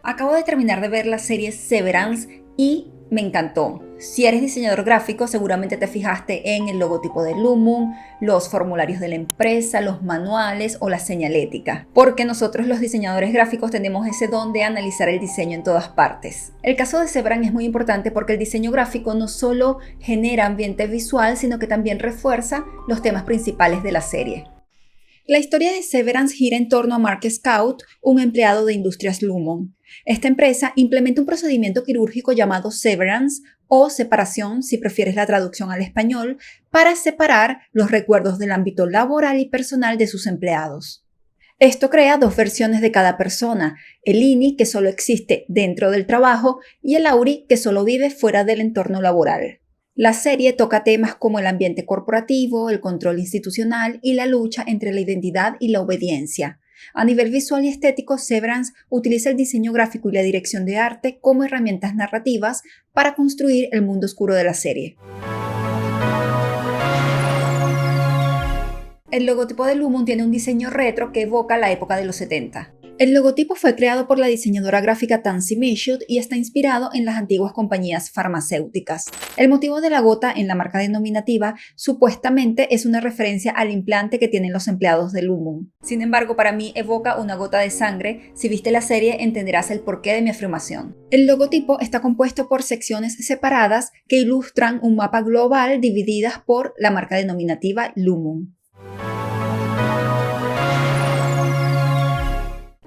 Acabo de terminar de ver la serie Severance y me encantó. Si eres diseñador gráfico, seguramente te fijaste en el logotipo de Lumon, los formularios de la empresa, los manuales o la señalética, porque nosotros los diseñadores gráficos tenemos ese don de analizar el diseño en todas partes. El caso de Severance es muy importante porque el diseño gráfico no solo genera ambiente visual, sino que también refuerza los temas principales de la serie. La historia de Severance gira en torno a Mark Scout, un empleado de Industrias Lumon. Esta empresa implementa un procedimiento quirúrgico llamado severance o separación, si prefieres la traducción al español, para separar los recuerdos del ámbito laboral y personal de sus empleados. Esto crea dos versiones de cada persona, el INI, que solo existe dentro del trabajo, y el AURI, que solo vive fuera del entorno laboral. La serie toca temas como el ambiente corporativo, el control institucional y la lucha entre la identidad y la obediencia. A nivel visual y estético, Severance utiliza el diseño gráfico y la dirección de arte como herramientas narrativas para construir el mundo oscuro de la serie. El logotipo de Lumon tiene un diseño retro que evoca la época de los 70. El logotipo fue creado por la diseñadora gráfica Tansy Michaud y está inspirado en las antiguas compañías farmacéuticas. El motivo de la gota en la marca denominativa supuestamente es una referencia al implante que tienen los empleados de Lumon. Sin embargo, para mí evoca una gota de sangre. Si viste la serie, entenderás el porqué de mi afirmación. El logotipo está compuesto por secciones separadas que ilustran un mapa global divididas por la marca denominativa Lumon.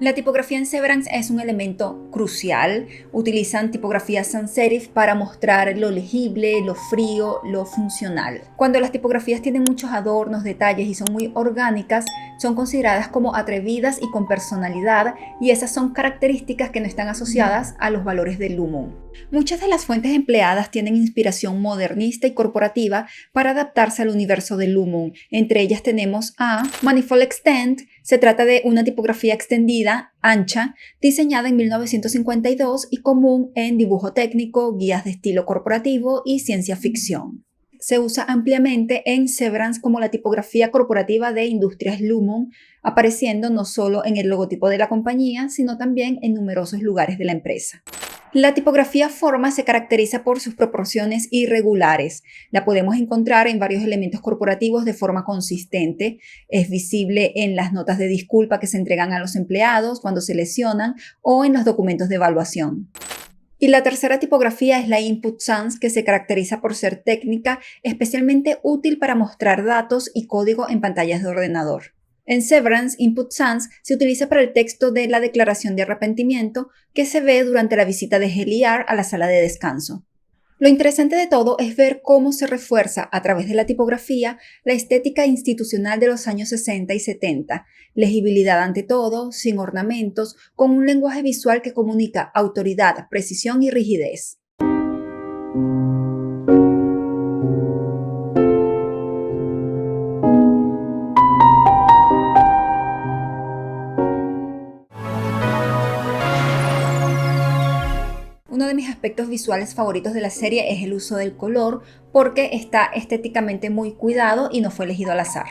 La tipografía en Severance es un elemento crucial. Utilizan tipografía sans serif para mostrar lo legible, lo frío, lo funcional. Cuando las tipografías tienen muchos adornos, detalles y son muy orgánicas, son consideradas como atrevidas y con personalidad, y esas son características que no están asociadas a los valores del Lumon. Muchas de las fuentes empleadas tienen inspiración modernista y corporativa para adaptarse al universo del Lumon. Entre ellas tenemos a Manifold Extend. Se trata de una tipografía extendida, ancha, diseñada en 1952 y común en dibujo técnico, guías de estilo corporativo y ciencia ficción. Se usa ampliamente en Severance como la tipografía corporativa de Industrias Lumon, apareciendo no solo en el logotipo de la compañía, sino también en numerosos lugares de la empresa. La tipografía Forma se caracteriza por sus proporciones irregulares. La podemos encontrar en varios elementos corporativos de forma consistente. Es visible en las notas de disculpa que se entregan a los empleados cuando se lesionan o en los documentos de evaluación. Y la tercera tipografía es la Input Sans, que se caracteriza por ser técnica, especialmente útil para mostrar datos y código en pantallas de ordenador. En Severance, Input Sans se utiliza para el texto de la declaración de arrepentimiento que se ve durante la visita de Heliar a la sala de descanso. Lo interesante de todo es ver cómo se refuerza a través de la tipografía la estética institucional de los años 60 y 70, legibilidad ante todo, sin ornamentos, con un lenguaje visual que comunica autoridad, precisión y rigidez. Uno de mis aspectos visuales favoritos de la serie es el uso del color, porque está estéticamente muy cuidado y no fue elegido al azar.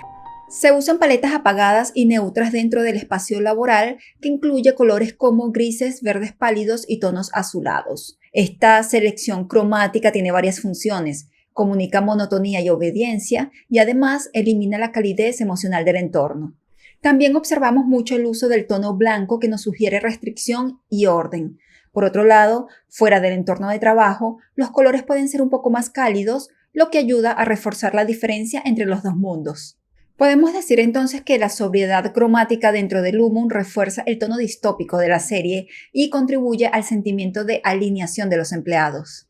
Se usan paletas apagadas y neutras dentro del espacio laboral, que incluye colores como grises, verdes pálidos y tonos azulados. Esta selección cromática tiene varias funciones. Comunica monotonía y obediencia, y además elimina la calidez emocional del entorno. También observamos mucho el uso del tono blanco, que nos sugiere restricción y orden. Por otro lado, fuera del entorno de trabajo, los colores pueden ser un poco más cálidos, lo que ayuda a reforzar la diferencia entre los dos mundos. Podemos decir entonces que la sobriedad cromática dentro de Lumon refuerza el tono distópico de la serie y contribuye al sentimiento de alineación de los empleados.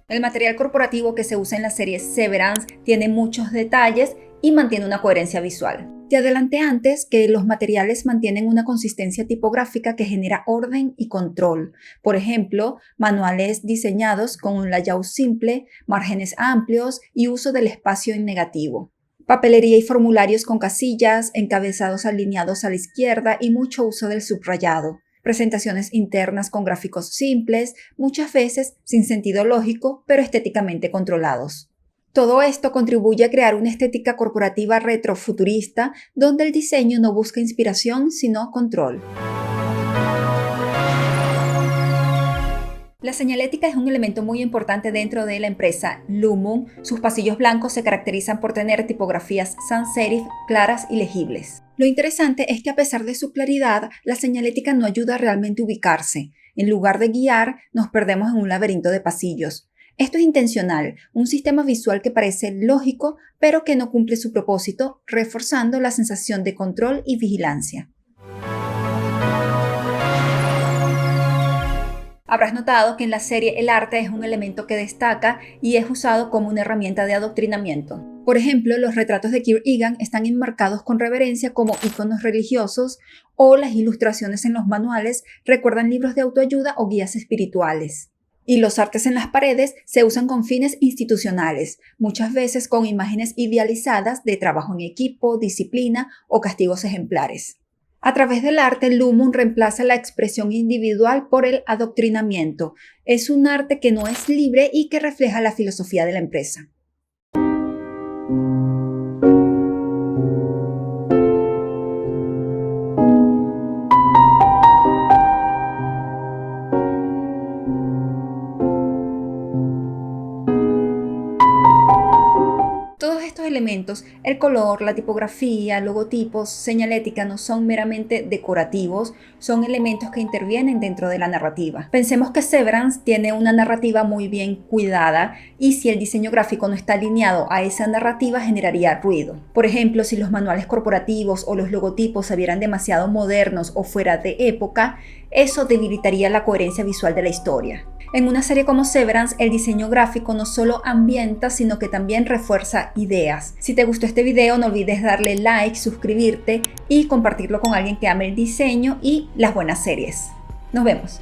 El material corporativo que se usa en la serie Severance tiene muchos detalles y mantiene una coherencia visual. Te adelanté antes que los materiales mantienen una consistencia tipográfica que genera orden y control. Por ejemplo, manuales diseñados con un layout simple, márgenes amplios y uso del espacio en negativo. Papelería y formularios con casillas, encabezados alineados a la izquierda y mucho uso del subrayado. Presentaciones internas con gráficos simples, muchas veces sin sentido lógico, pero estéticamente controlados. Todo esto contribuye a crear una estética corporativa retrofuturista donde el diseño no busca inspiración sino control. La señalética es un elemento muy importante dentro de la empresa Lumon. Sus pasillos blancos se caracterizan por tener tipografías sans serif claras y legibles. Lo interesante es que a pesar de su claridad, la señalética no ayuda a realmente ubicarse. En lugar de guiar, nos perdemos en un laberinto de pasillos. Esto es intencional, un sistema visual que parece lógico, pero que no cumple su propósito, reforzando la sensación de control y vigilancia. Habrás notado que en la serie el arte es un elemento que destaca y es usado como una herramienta de adoctrinamiento. Por ejemplo, los retratos de Kurt Egan están enmarcados con reverencia como iconos religiosos, o las ilustraciones en los manuales recuerdan libros de autoayuda o guías espirituales. Y los artes en las paredes se usan con fines institucionales, muchas veces con imágenes idealizadas de trabajo en equipo, disciplina o castigos ejemplares. A través del arte, Lumon reemplaza la expresión individual por el adoctrinamiento. Es un arte que no es libre y que refleja la filosofía de la empresa. Todos estos elementos, el color, la tipografía, logotipos, señalética, no son meramente decorativos, son elementos que intervienen dentro de la narrativa. Pensemos que Severance tiene una narrativa muy bien cuidada y si el diseño gráfico no está alineado a esa narrativa generaría ruido. Por ejemplo, si los manuales corporativos o los logotipos se vieran demasiado modernos o fuera de época, eso debilitaría la coherencia visual de la historia. En una serie como Severance, el diseño gráfico no solo ambienta, sino que también refuerza ideas. Si te gustó este video, no olvides darle like, suscribirte y compartirlo con alguien que ame el diseño y las buenas series. Nos vemos.